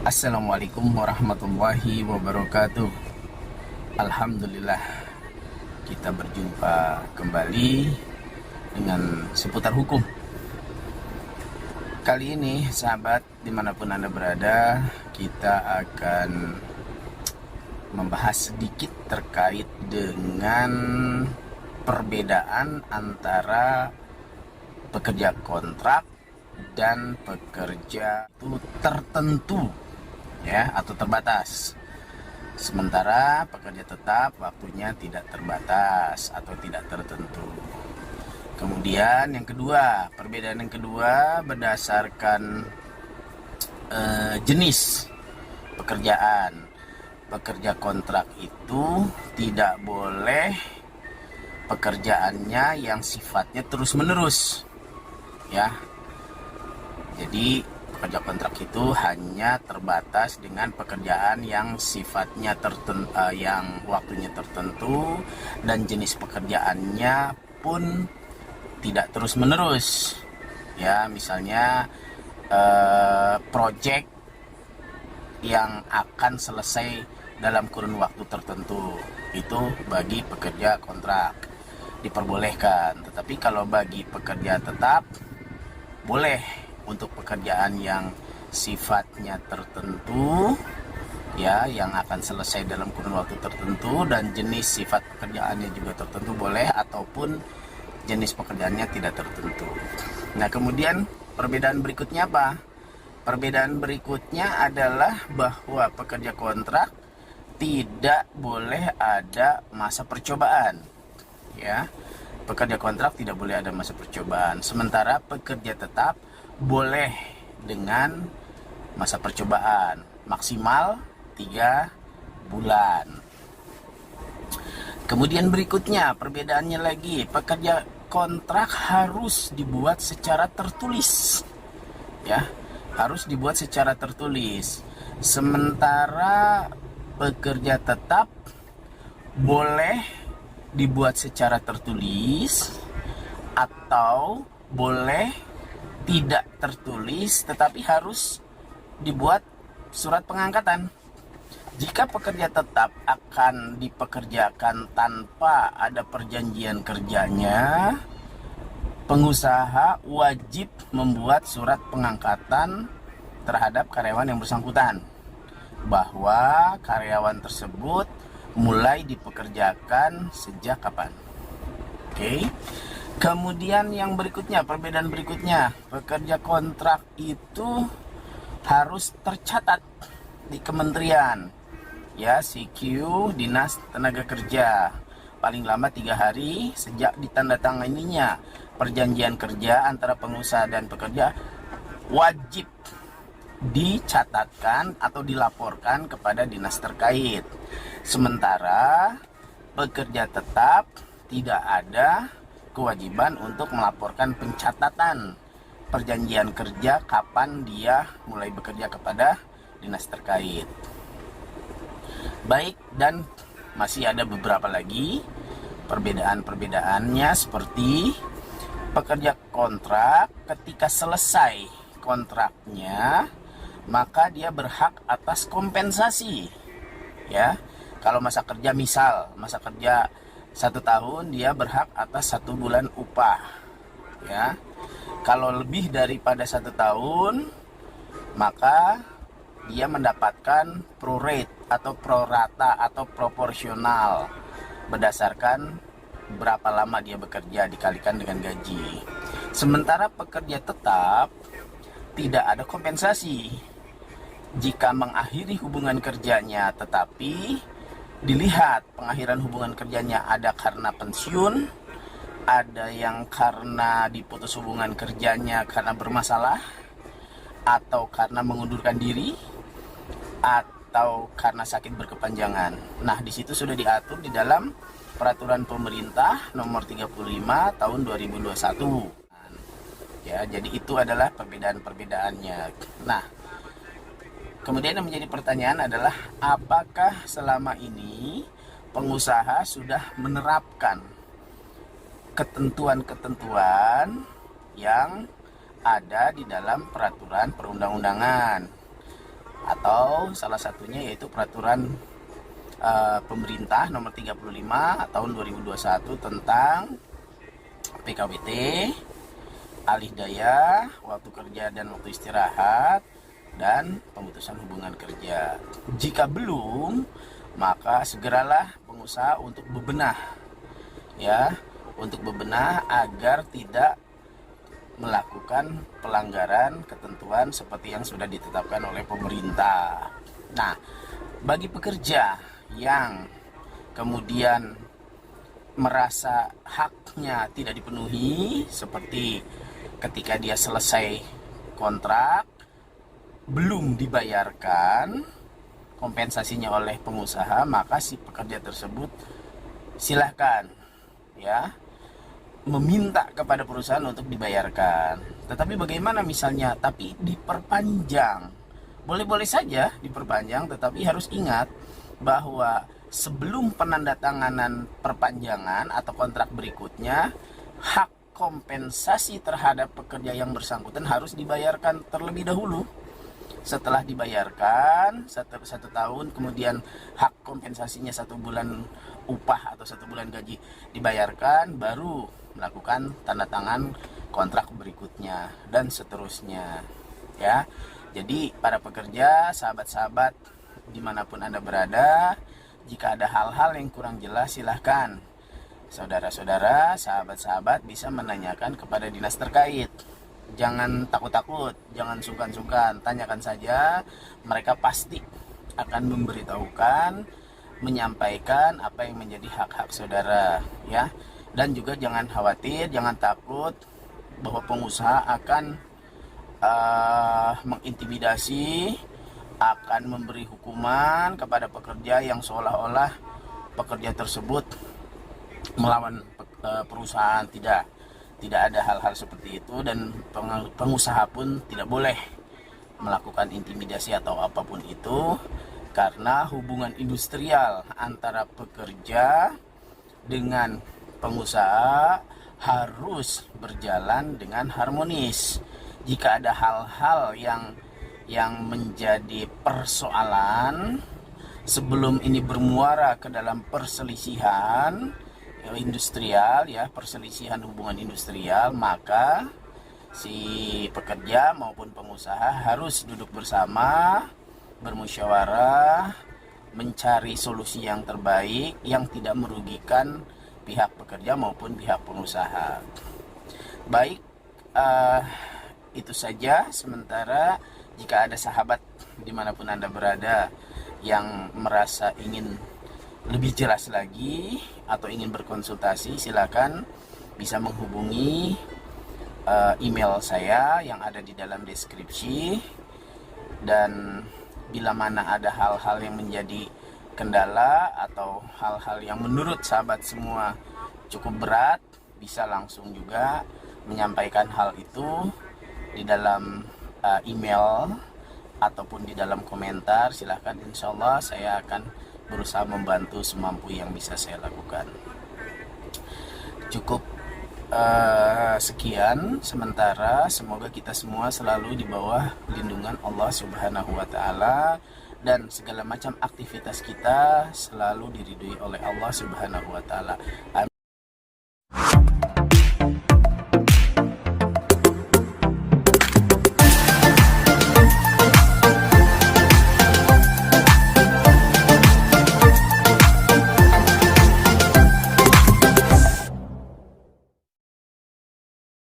Assalamualaikum warahmatullahi wabarakatuh. Alhamdulillah, kita berjumpa kembali dengan seputar hukum. Kali ini sahabat, dimanapun Anda berada, kita akan membahas sedikit terkait dengan perbedaan antara pekerja kontrak dan pekerja itu tertentu, ya, atau terbatas. Sementara pekerja tetap waktunya tidak terbatas atau tidak tertentu. Kemudian yang kedua, perbedaan yang kedua berdasarkan jenis pekerjaan. Pekerja kontrak itu tidak boleh pekerjaannya yang sifatnya terus-menerus, ya. Jadi pekerja kontrak itu hanya terbatas dengan pekerjaan yang sifatnya yang waktunya tertentu, dan jenis pekerjaannya pun tidak terus-menerus. Ya, misalnya project yang akan selesai dalam kurun waktu tertentu, itu bagi pekerja kontrak diperbolehkan. Tetapi kalau bagi pekerja tetap, boleh untuk pekerjaan yang sifatnya tertentu, ya, yang akan selesai dalam kurun waktu tertentu, dan jenis sifat pekerjaannya juga tertentu boleh, ataupun jenis pekerjaannya tidak tertentu. Nah, kemudian perbedaan berikutnya apa? Perbedaan berikutnya adalah bahwa pekerja kontrak tidak boleh ada masa percobaan, ya. Pekerja kontrak tidak boleh ada masa percobaan. Sementara pekerja tetap boleh dengan masa percobaan maksimal 3 bulan. Kemudian berikutnya, perbedaannya lagi, pekerja kontrak harus dibuat secara tertulis, ya, harus dibuat secara tertulis. Sementara pekerja tetap boleh dibuat secara tertulis atau boleh tidak tertulis, tetapi harus dibuat surat pengangkatan. Jika pekerja tetap akan dipekerjakan tanpa ada perjanjian kerjanya, pengusaha wajib membuat surat pengangkatan terhadap karyawan yang bersangkutan, bahwa karyawan tersebut mulai dipekerjakan sejak kapan. Oke. Kemudian yang berikutnya, perbedaan berikutnya, pekerja kontrak itu harus tercatat di kementerian, ya, CQ, Dinas Tenaga Kerja, paling lama 3 hari sejak ditandatanganinya perjanjian kerja antara pengusaha dan pekerja. Wajib dicatatkan atau dilaporkan kepada dinas terkait. Sementara pekerja tetap tidak ada kewajiban untuk melaporkan pencatatan perjanjian kerja kapan dia mulai bekerja kepada dinas terkait. Baik, dan masih ada beberapa lagi perbedaan-perbedaannya, seperti pekerja kontrak ketika selesai kontraknya maka dia berhak atas kompensasi, ya. Kalau masa kerja, misal masa kerja 1 tahun, dia berhak atas 1 bulan upah, ya. Kalau lebih daripada 1 tahun, maka dia mendapatkan prorate atau prorata atau proporsional berdasarkan berapa lama dia bekerja dikalikan dengan gaji. Sementara pekerja tetap tidak ada kompensasi jika mengakhiri hubungan kerjanya, tetapi dilihat pengakhiran hubungan kerjanya ada karena pensiun, ada yang karena diputus hubungan kerjanya karena bermasalah, atau karena mengundurkan diri, atau karena sakit berkepanjangan. Nah, di situ sudah diatur di dalam Peraturan Pemerintah Nomor 35 Tahun 2021. Ya, jadi itu adalah perbedaan-perbedaannya. Nah, kemudian yang menjadi pertanyaan adalah, apakah selama ini pengusaha sudah menerapkan ketentuan-ketentuan yang ada di dalam peraturan perundang-undangan? atau salah satunya yaitu peraturan pemerintah nomor 35 tahun 2021 tentang PKWT, alih daya, waktu kerja dan waktu istirahat, dan pemutusan hubungan kerja. Jika belum, maka segeralah pengusaha untuk bebenah, ya, untuk bebenah agar tidak melakukan pelanggaran ketentuan seperti yang sudah ditetapkan oleh pemerintah. Nah, bagi pekerja yang kemudian merasa haknya tidak dipenuhi, seperti ketika dia selesai kontrak belum dibayarkan kompensasinya oleh pengusaha, maka si pekerja tersebut silahkan, ya, meminta kepada perusahaan untuk dibayarkan. Tetapi bagaimana misalnya tapi diperpanjang? Boleh-boleh saja diperpanjang, tetapi harus ingat bahwa sebelum penandatanganan perpanjangan atau kontrak berikutnya, hak kompensasi terhadap pekerja yang bersangkutan harus dibayarkan terlebih dahulu. Setelah dibayarkan satu tahun, kemudian hak kompensasinya 1 bulan upah atau 1 bulan gaji dibayarkan, baru melakukan tanda tangan kontrak berikutnya dan seterusnya, ya. Jadi para pekerja, sahabat-sahabat dimanapun Anda berada, jika ada hal-hal yang kurang jelas, silahkan saudara-saudara, sahabat-sahabat bisa menanyakan kepada dinas terkait. Jangan takut-takut, jangan sungkan-sungkan, tanyakan saja, mereka pasti akan memberitahukan, menyampaikan apa yang menjadi hak-hak saudara, ya. Dan juga jangan khawatir, jangan takut bahwa pengusaha akan mengintimidasi, akan memberi hukuman kepada pekerja yang seolah-olah pekerja tersebut melawan perusahaan. Tidak ada hal-hal seperti itu, dan pengusaha pun tidak boleh melakukan intimidasi atau apapun itu, karena hubungan industrial antara pekerja dengan pengusaha harus berjalan dengan harmonis. Jika ada hal-hal yang menjadi persoalan sebelum ini bermuara ke dalam perselisihan industrial, ya, perselisihan hubungan industrial, maka si pekerja maupun pengusaha harus duduk bersama, bermusyawarah, mencari solusi yang terbaik yang tidak merugikan pihak pekerja maupun pihak pengusaha. Baik, itu saja sementara. Jika ada sahabat dimanapun Anda berada yang merasa ingin lebih jelas lagi atau ingin berkonsultasi, silakan bisa menghubungi email saya yang ada di dalam deskripsi. Dan bila mana ada hal-hal yang menjadi kendala atau hal-hal yang menurut sahabat semua cukup berat, bisa langsung juga menyampaikan hal itu di dalam email ataupun di dalam komentar. Silahkan, insya Allah saya akan berusaha membantu semampu yang bisa saya lakukan. Cukup sekian sementara. Semoga kita semua selalu di bawah lindungan Allah Subhanahu wa Ta'ala, dan segala macam aktivitas kita selalu diridhoi oleh Allah Subhanahu wa Ta'ala. Amin.